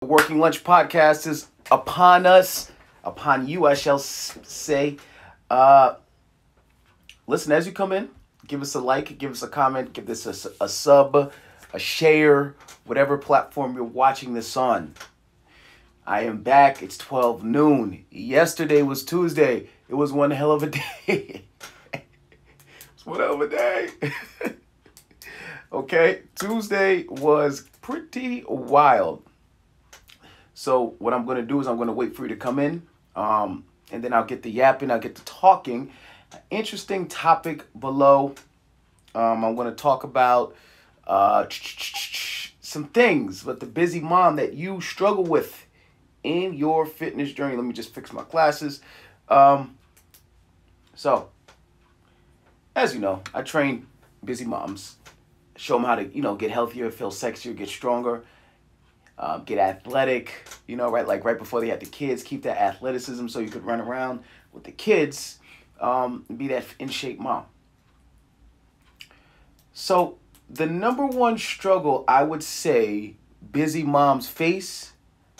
Working Lunch Podcast is upon us, upon you, I shall say. Listen, as you come in, give us a like, give us a comment, give this a sub, a share, whatever platform you're watching this on. I am back. It's 12 noon. Yesterday was Tuesday. It was one hell of a day. It's one hell of a day. Okay, Tuesday was pretty wild. So what I'm going to do is I'm going to wait for you to come in, and then I'll get the yapping, I'll get to talking. Interesting topic below. I'm going to talk about some things, but the busy mom that you struggle with in your fitness journey. Let me just fix my glasses. So, as you know, I train busy moms. Show them how to, get healthier, feel sexier, get stronger, get athletic, right? Like right before they had the kids, keep that athleticism so you could run around with the kids, be that in shape mom. So the number one struggle I would say busy moms face,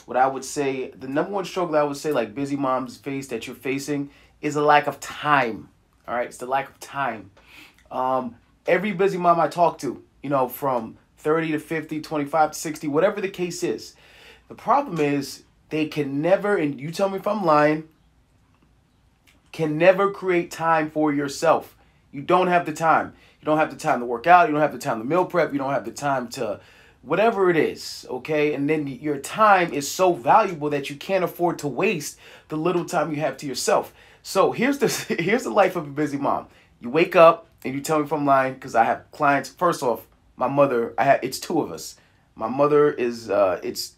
the number one struggle I would say like busy moms face that you're facing is a lack of time. All right, it's the lack of time. Every busy mom I talk to, from 30 to 50, 25 to 60, whatever the case is. The problem is they can never, and you tell me if I'm lying, can never create time for yourself. You don't have the time. You don't have the time to work out. You don't have the time to meal prep. You don't have the time to whatever it is, okay? And then your time is so valuable that you can't afford to waste the little time you have to yourself. So here's the life of a busy mom. You wake up and you tell me if I'm lying because I have clients. First off, my mother, it's two of us. My mother is,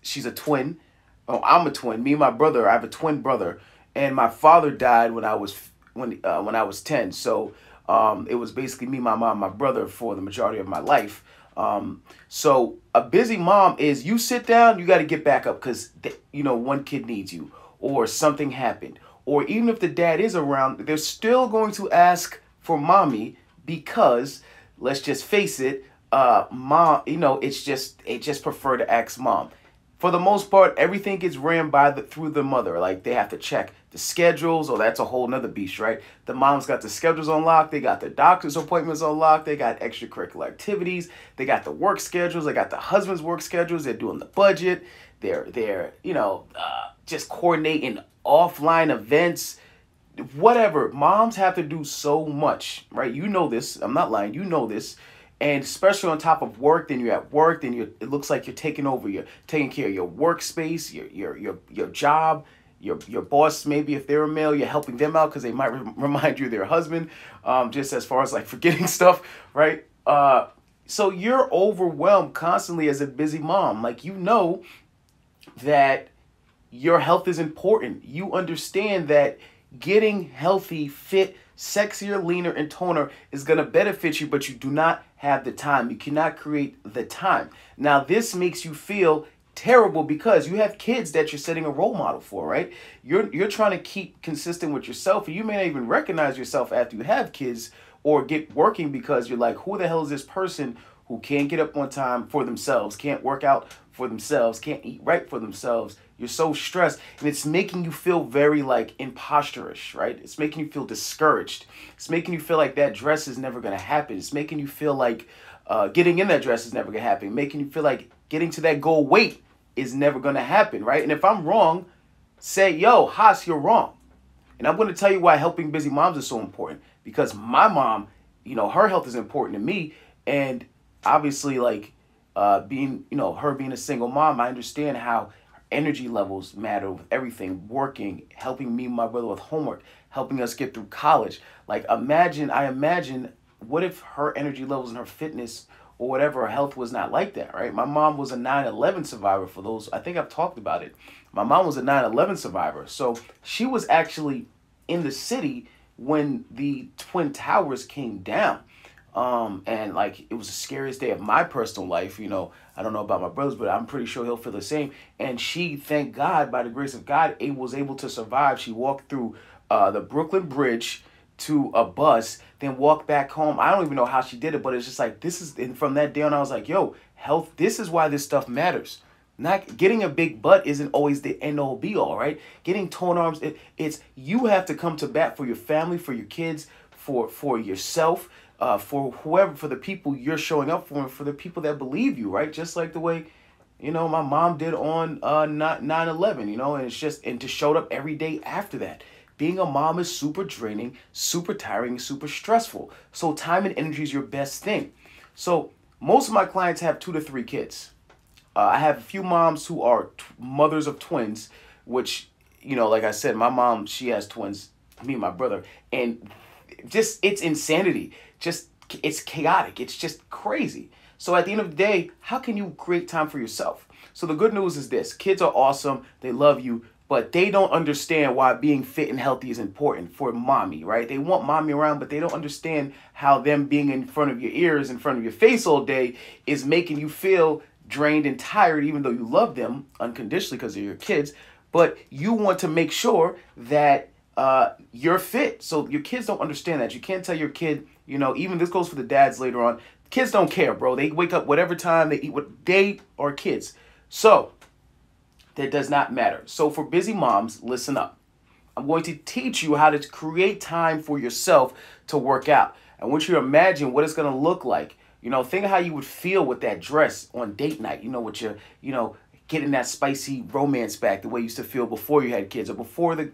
she's a twin. Oh, I'm a twin. Me and my brother, I have a twin brother. And my father died when I was 10. So it was basically me, my mom, my brother for the majority of my life. So a busy mom is you sit down, you got to get back up because, one kid needs you or something happened. Or even if the dad is around, they're still going to ask for mommy because, let's just face it, mom, they just prefer to ask mom. For the most part, everything gets ran through the mother. Like they have to check the schedules. Oh, that's a whole nother beast, right? The mom's got the schedules on lock. They got the doctor's appointments on lock. They got extracurricular activities. They got the work schedules. They got the husband's work schedules. They're doing the budget. They're just coordinating offline events. Whatever. Moms have to do so much, right? You know this. I'm not lying. You know this. And especially on top of work, then you're at work, then it looks like you're taking care of your workspace, your job, your boss, maybe if they're a male, you're helping them out because they might remind you of their husband, just as far as like forgetting stuff, right? So you're overwhelmed constantly as a busy mom. Like, that your health is important. You understand that getting healthy, fit, sexier, leaner, and toner is going to benefit you, but you do not have the time. You cannot create the time. Now, this makes you feel terrible because you have kids that you're setting a role model for, right? You're trying to keep consistent with yourself, and you may not even recognize yourself after you have kids or get working because you're like, who the hell is this person who can't get up on time for themselves, can't work out for themselves, can't eat right for themselves? You're so stressed, and it's making you feel very like imposterish, right? It's making you feel discouraged. It's making you feel like that dress is never going to happen. It's making you feel like getting in that dress is never going to happen. Making you feel like getting to that goal weight is never going to happen, right? And if I'm wrong, say, yo, Haas, you're wrong. And I'm going to tell you why helping busy moms is so important. Because my mom, her health is important to me. And obviously, like, her being a single mom, I understand how energy levels matter with everything, working, helping me and my brother with homework, helping us get through college. Like, I imagine what if her energy levels and her fitness or whatever, her health was not like that, right? My mom was a 9/11 survivor. For those, I think I've talked about it. My mom was a 9/11 survivor. So she was actually in the city when the Twin Towers came down. And like, it was the scariest day of my personal life. I don't know about my brothers, but I'm pretty sure he'll feel the same. And she, thank God, by the grace of God, was able to survive. She walked through the Brooklyn Bridge to a bus, then walked back home. I don't even know how she did it, but it's just like, and from that day on, I was like, yo, health, this is why this stuff matters. Not getting a big butt isn't always the end all be all, right? Getting toned arms, it's you have to come to bat for your family, for your kids, for yourself, for whoever, for the people you're showing up for, and for the people that believe you, right? Just like the way, my mom did on 9/11, and it's just, and to showed up every day after that. Being a mom is super draining, super tiring, super stressful. So time and energy is your best thing. So most of my clients have 2 to 3 kids. I have a few moms who are mothers of twins, which, like I said, my mom, she has twins, me and my brother. And just, it's insanity. Just, it's chaotic. It's just crazy. So at the end of the day, how can you create time for yourself? So the good news is this: kids are awesome. They love you, but they don't understand why being fit and healthy is important for mommy, right? They want mommy around, but they don't understand how them being in front of your ears, in front of your face all day is making you feel drained and tired, even though you love them unconditionally because they're your kids. But you want to make sure that you're fit. So your kids don't understand that. You can't tell your kid, even this goes for the dads later on. Kids don't care, bro. They wake up whatever time, they eat what they are kids. So that does not matter. So for busy moms, listen up. I'm going to teach you how to create time for yourself to work out. I want you to imagine what it's going to look like. Think of how you would feel with that dress on date night, with your, getting that spicy romance back the way you used to feel before you had kids, or before the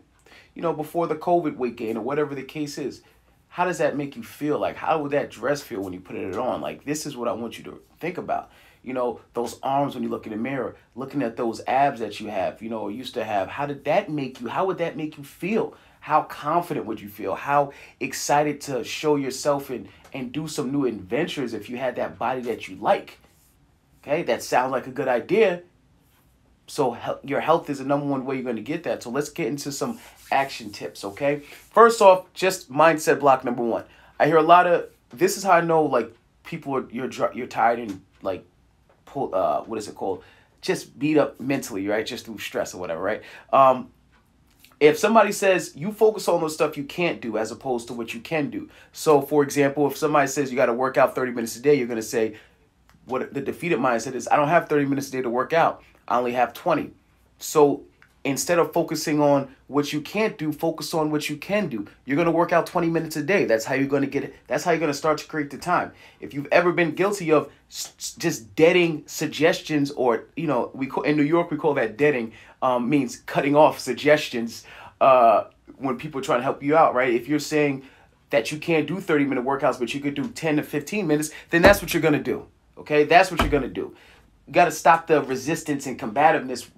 COVID weight gain, or whatever the case is. How does that make you feel? Like, how would that dress feel when you put it on? Like, this is what I want you to think about. Those arms when you look in the mirror, looking at those abs that you have, or used to have. How would that make you feel? How confident would you feel? How excited to show yourself and do some new adventures if you had that body that you like? Okay, that sounds like a good idea. So your health is the number one way you're going to get that. So let's get into some action tips, okay? First off, just mindset block number 1. I hear a lot of, this is how I know, like, people are, you're tired and, like, what is it called? Just beat up mentally, right? Just through stress or whatever, right? If somebody says you focus on those stuff you can't do as opposed to what you can do. So, for example, if somebody says you got to work out 30 minutes a day, you're going to say, what the defeated mindset is, I don't have 30 minutes a day to work out. I only have 20. So instead of focusing on what you can't do, focus on what you can do. You're going to work out 20 minutes a day. That's how you're going to get it. That's how you're going to start to create the time. If you've ever been guilty of just deading suggestions, or, in New York, we call that deading, means cutting off suggestions when people are trying to help you out, right? If you're saying that you can't do 30-minute workouts, but you could do 10 to 15 minutes, then that's what you're going to do. Okay, that's what you're going to do. You got to stop the resistance and combativeness,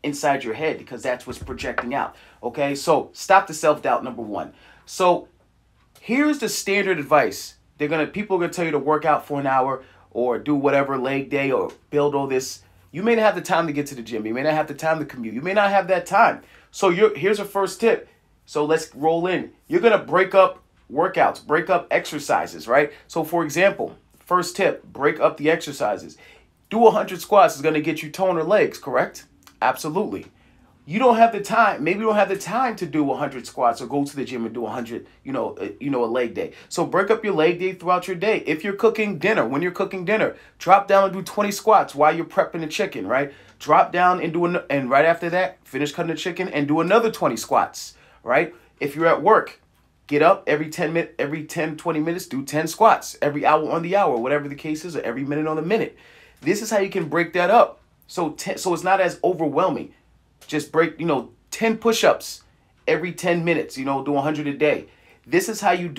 inside your head, because that's what's projecting out. Okay, so stop the self-doubt, number 1. So here's the standard advice. People are going to tell you to work out for an hour or do whatever, leg day, or build all this. You may not have the time to get to the gym. You may not have the time to commute. You may not have that time. So here's a first tip. So let's roll in. You're going to break up workouts, break up exercises, right? So for example, first tip, break up the exercises. Do 100 squats is going to get you toner legs, correct? Absolutely. You don't have the time. Maybe you don't have the time to do 100 squats or go to the gym and do 100, a leg day. So break up your leg day throughout your day. If you're cooking dinner, when you're cooking dinner, drop down and do 20 squats while you're prepping the chicken, right? Drop down and and right after that, finish cutting the chicken and do another 20 squats, right? If you're at work, get up every 10, 20 minutes, do 10 squats. Every hour on the hour, whatever the case is, or every minute on the minute. This is how you can break that up. So it's not as overwhelming. Just break, 10 push-ups every 10 minutes, do 100 a day. This is how you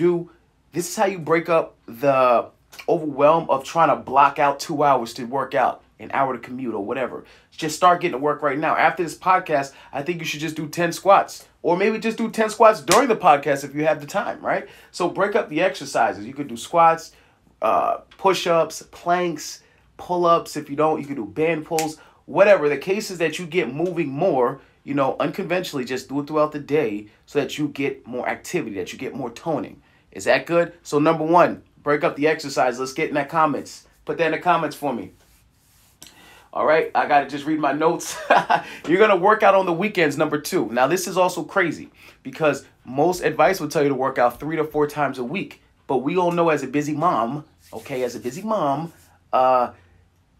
break up the overwhelm of trying to block out 2 hours to work out, an hour to commute or whatever. Just start getting to work right now. After this podcast, I think you should just do 10 squats, or maybe just do 10 squats during the podcast if you have the time, right? So break up the exercises. You could do squats, push-ups, planks, pull-ups. If you don't, you can do band pulls. Whatever the case is, that you get moving more, unconventionally. Just do it throughout the day so that you get more activity, that you get more toning. Is that good? So number 1, break up the exercise. Let's get in that comments. Put that in the comments for me. All right, I got to just read my notes. You're going to work out on the weekends, number 2. Now, this is also crazy because most advice will tell you to work out 3 to 4 times a week. But we all know, as a busy mom,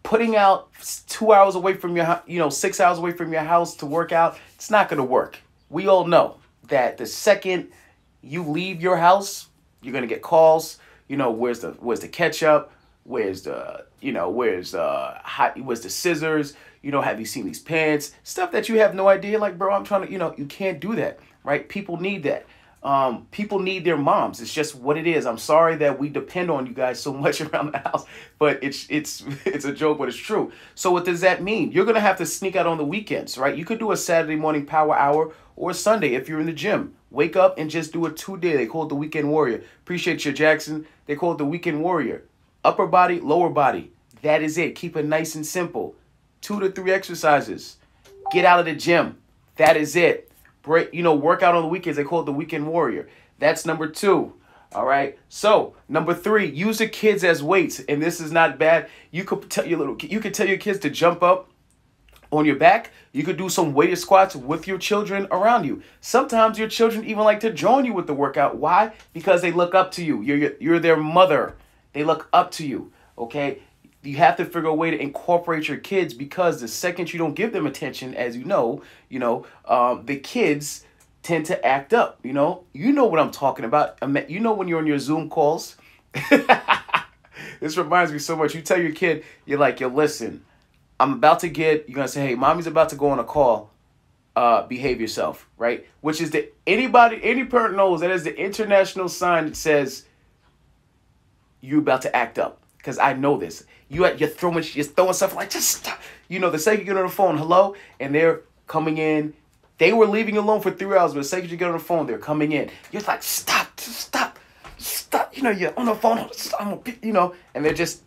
Putting out 2 hours away from your, 6 hours away from your house to work out, it's not going to work. We all know that the second you leave your house, you're going to get calls. Where's the ketchup? Where's the scissors? Have you seen these pants? Stuff that you have no idea. Like, bro, I'm trying to, you can't do that, right? People need that. People need their moms. It's just what it is. I'm sorry that we depend on you guys so much around the house, but it's a joke, but it's true. So what does that mean? You're gonna have to sneak out on the weekends, right? You could do a Saturday morning power hour or a Sunday if you're in the gym. Wake up and just do a 2-day. They call it the Weekend Warrior. Appreciate you, Jackson. They call it the Weekend Warrior. Upper body, lower body. That is it. Keep it nice and simple. 2 to 3 exercises. Get out of the gym. That is it. Work out on the weekends. They call it the Weekend Warrior. That's number 2. All right. So number 3, use the kids as weights. And this is not bad. You could tell your kids to jump up on your back. You could do some weighted squats with your children around you. Sometimes your children even like to join you with the workout. Why? Because they look up to you. You're their mother. They look up to you. Okay. You have to figure a way to incorporate your kids, because the second you don't give them attention, as the kids tend to act up. You know what I'm talking about. When you're on your Zoom calls, this reminds me so much. You tell your kid, you're like, yo, listen, you're going to say, hey, mommy's about to go on a call. Behave yourself, right? Which is any parent knows that is the international sign that says you're about to act up. Because I know this. You're throwing stuff like, just stop. The second you get on the phone, hello, and they're coming in. They were leaving you alone for 3 hours, but the second you get on the phone, they're coming in. You're like, stop. You're on the phone, and they're just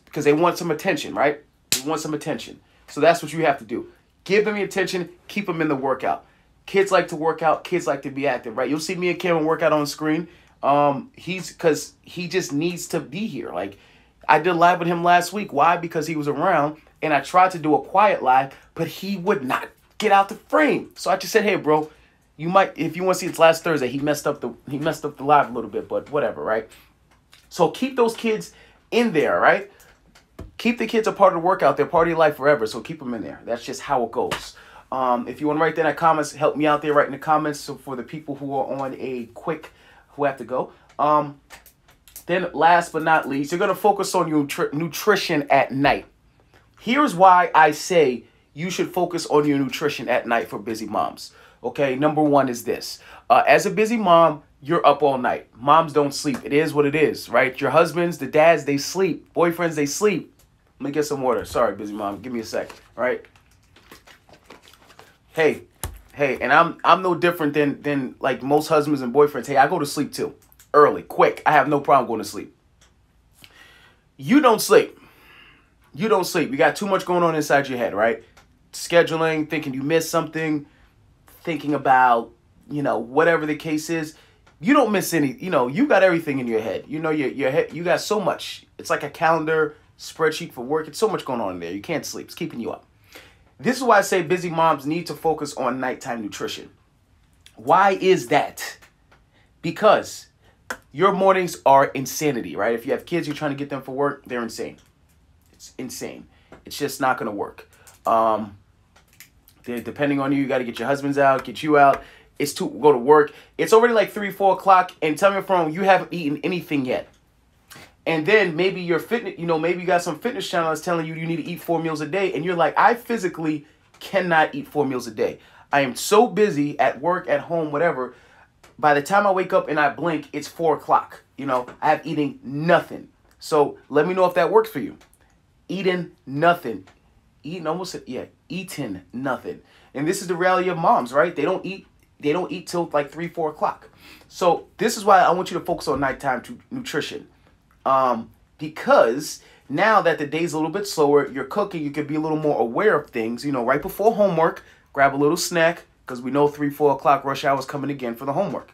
because they want some attention, right? They want some attention. So that's what you have to do. Give them the attention. Keep them in the workout. Kids like to work out. Kids like to be active, right? You'll see me and Cameron work out on the screen. Because he just needs to be here. Like, I did live with him last week. Why? Because he was around, and I tried to do a quiet live, but he would not get out the frame. So I just said, hey, bro, you might, if you want to see, it's last Thursday. He messed up the live a little bit, but whatever, right? So keep those kids in there, right? Keep the kids a part of the workout. They're part of your life forever, so keep them in there. That's just how it goes. If you want to write that in the comments, help me out there. Write in the comments. So for the people who are on who have to go. Then last but not least, you're going to focus on your nutrition at night. Here's why I say you should focus on your nutrition at night for busy moms. Okay, number 1 is this. As a busy mom, you're up all night. Moms don't sleep. It is what it is, right? Your husbands, the dads, they sleep. Boyfriends, they sleep. Let me get some water. Sorry, busy mom. Give me a sec, right? Hey, and I'm no different than like most husbands and boyfriends. Hey, I go to sleep too. Early, quick. I have no problem going to sleep. You don't sleep. You got too much going on inside your head, right? Scheduling, thinking you missed something, thinking about, whatever the case is. You don't miss any, you got everything in your head. Your head, you got so much. It's like a calendar spreadsheet for work. It's so much going on in there. You can't sleep. It's keeping you up. This is why I say busy moms need to focus on nighttime nutrition. Why is that? Because your mornings are insanity, right? If you have kids, you're trying to get them for work, they're insane. It's insane. It's just not going to work. Depending on you got to get your husbands out, get you out. It's to go to work. It's already like 3, 4 o'clock, and tell me if I'm wrong, you haven't eaten anything yet. And then maybe your fitness, maybe you got some fitness channel that's telling you need to eat 4 meals a day, and you're like, I physically cannot eat 4 meals a day. I am so busy at work, at home, whatever. By the time I wake up and I blink, it's 4 o'clock. I have eaten nothing. So let me know if that works for you. Eating nothing. Eating nothing. And this is the reality of moms, right? They don't eat till like 3, 4 o'clock. So this is why I want you to focus on nighttime nutrition. Because now that the day's a little bit slower, you're cooking, you can be a little more aware of things. Right before homework, grab a little snack, because we know 3, 4 o'clock rush hour is coming again for the homework.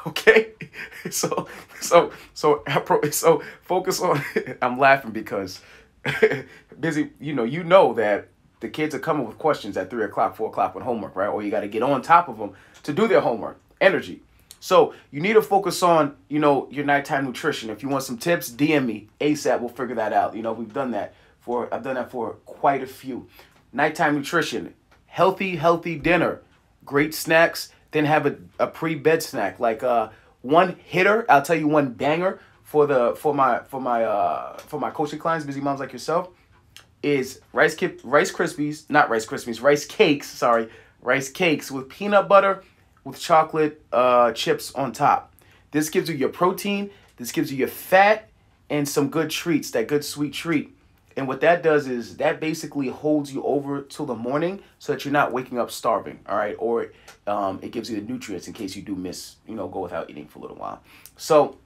Okay, so focus on. I'm laughing because busy. You know that the kids are coming with questions at 3 o'clock, 4 o'clock with homework, right? Or you got to get on top of them to do their homework. Energy. So you need to focus on your nighttime nutrition. If you want some tips, DM me ASAP. We'll figure that out. We've done that I've done that for quite a few. Nighttime nutrition, healthy dinner, great snacks. Then have a pre-bed snack like one hitter. I'll tell you one banger for my coaching clients, busy moms like yourself, is Rice Krispies, not Rice Krispies, rice cakes. Sorry, rice cakes with peanut butter with chocolate chips on top. This gives you your protein. This gives you your fat and some good treats, that good sweet treat. And what that does is that basically holds you over till the morning so that you're not waking up starving, all right? Or it gives you the nutrients in case you do miss, go without eating for a little while. So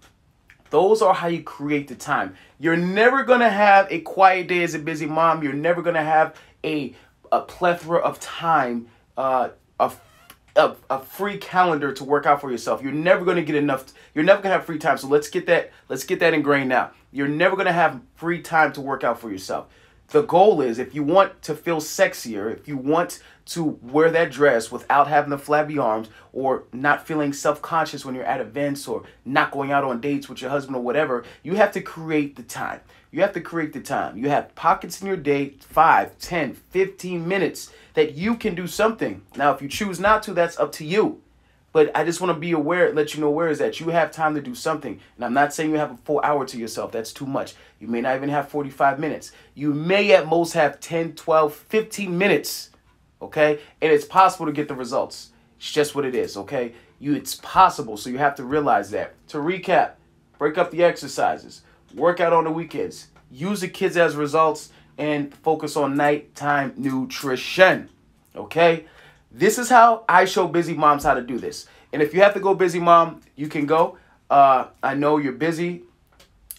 those are how you create the time. You're never going to have a quiet day as a busy mom. You're never going to have a plethora of time, a free calendar to work out for yourself. You're never going to get enough. You're never going to have free time. So let's get that ingrained now. You're never going to have free time to work out for yourself. The goal is, if you want to feel sexier, if you want to wear that dress without having the flabby arms, or not feeling self-conscious when you're at events, or not going out on dates with your husband or whatever, you have to create the time. You have to create the time. You have pockets in your day, 5, 10, 15 minutes that you can do something. Now, if you choose not to, that's up to you. But I just want to be aware, let you know where is that you have time to do something. And I'm not saying you have a full hour to yourself. That's too much. You may not even have 45 minutes. You may at most have 10, 12, 15 minutes. Okay? And it's possible to get the results. It's just what it is. Okay? It's possible. So you have to realize that. To recap, break up the exercises. Work out on the weekends. Use the kids as results. And focus on nighttime nutrition. Okay? This is how I show busy moms how to do this. And if you have to go busy mom, you can go. I know you're busy.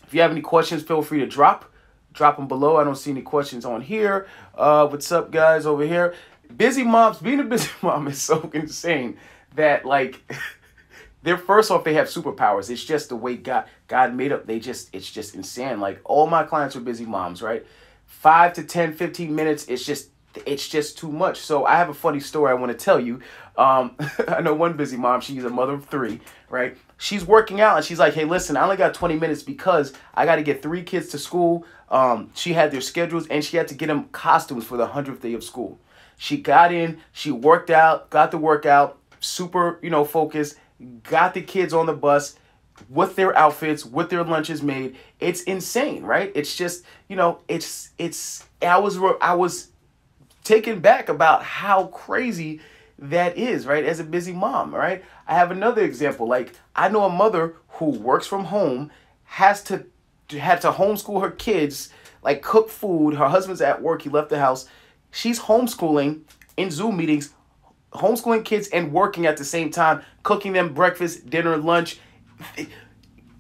If you have any questions, feel free to drop them below. I don't see any questions on here. What's up, guys, over here? Busy moms, being a busy mom is so insane that, like, first off, they have superpowers. It's just the way God made up. It's just insane. Like, all my clients are busy moms, right? 5 to 10, 15 minutes, it's just too much. So I have a funny story I want to tell you. I know one busy mom, she's a mother of 3, right? She's working out and she's like, hey, listen, I only got 20 minutes because I got to get 3 kids to school. She had their schedules and she had to get them costumes for the 100th day of school. She got in, she worked out, got the workout, super, focused, got the kids on the bus with their outfits, with their lunches made. It's insane, right? It's just, I was taken back about how crazy that is, right? As a busy mom, right? I have another example. Like, I know a mother who works from home, had to homeschool her kids, like cook food. Her husband's at work. He left the house. She's homeschooling in Zoom meetings, homeschooling kids and working at the same time, cooking them breakfast, dinner, lunch,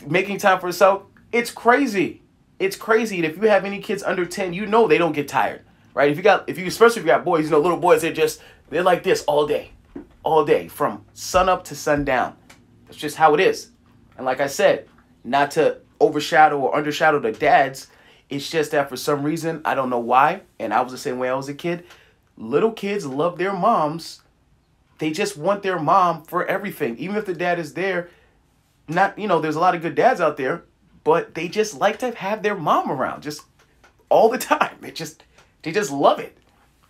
making time for herself. It's crazy. It's crazy. And if you have any kids under 10, they don't get tired. Right? Especially if you got boys, little boys, they're like this all day from sun up to sundown. That's just how it is. And like I said, not to overshadow or undershadow the dads, it's just that for some reason, I don't know why, and I was the same way I was a kid, little kids love their moms. They just want their mom for everything. Even if the dad is there, there's a lot of good dads out there, but they just like to have their mom around just all the time. They just love it.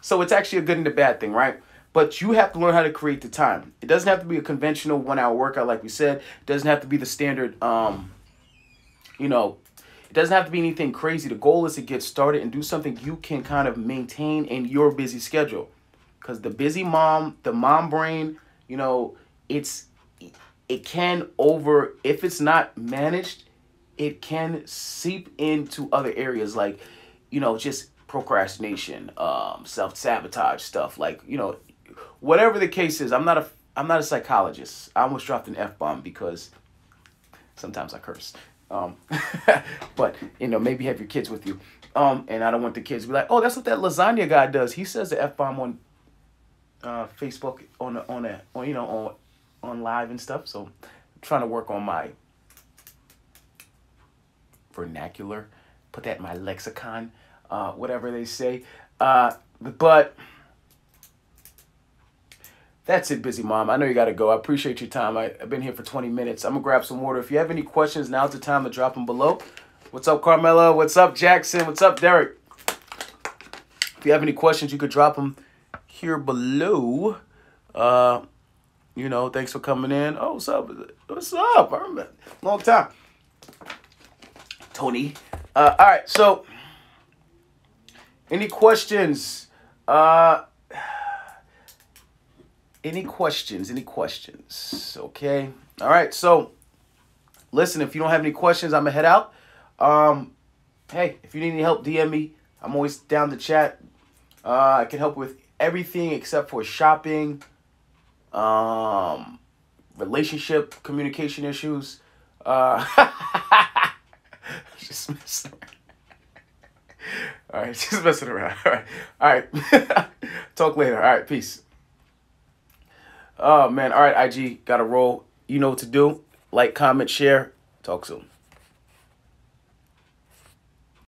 So it's actually a good and a bad thing, right? But you have to learn how to create the time. It doesn't have to be a conventional 1-hour workout like we said. It doesn't have to be the standard, it doesn't have to be anything crazy. The goal is to get started and do something you can kind of maintain in your busy schedule. Because the busy mom, the mom brain, it can if it's not managed, it can seep into other areas like, just procrastination, self-sabotage stuff, like, whatever the case is. I'm not a psychologist. I almost dropped an F-bomb because sometimes I curse. But maybe have your kids with you. And I don't want the kids to be like, oh, that's what that lasagna guy does. He says the F-bomb on Facebook on live and stuff. So I'm trying to work on my vernacular, put that in my lexicon. Whatever they say. But that's it, busy mom. I know you got to go. I appreciate your time. I've been here for 20 minutes. I'm going to grab some water. If you have any questions, now's the time to drop them below. What's up, Carmela? What's up, Jackson? What's up, Derek? If you have any questions, you could drop them here below. You know, thanks for coming in. Oh, what's up? What's up? I remember. Long time. Tony. All right, so any questions? Any questions? Okay. All right, so listen, if you don't have any questions, I'm going to head out. Hey, if you need any help, DM me. I'm always down to chat. I can help with everything except for shopping, relationship, communication issues. Just messing around. All right, just messing around. All right. Talk later. All right, peace. Oh, man. All right, IG, got to roll. You know what to do. Like, comment, share. Talk soon.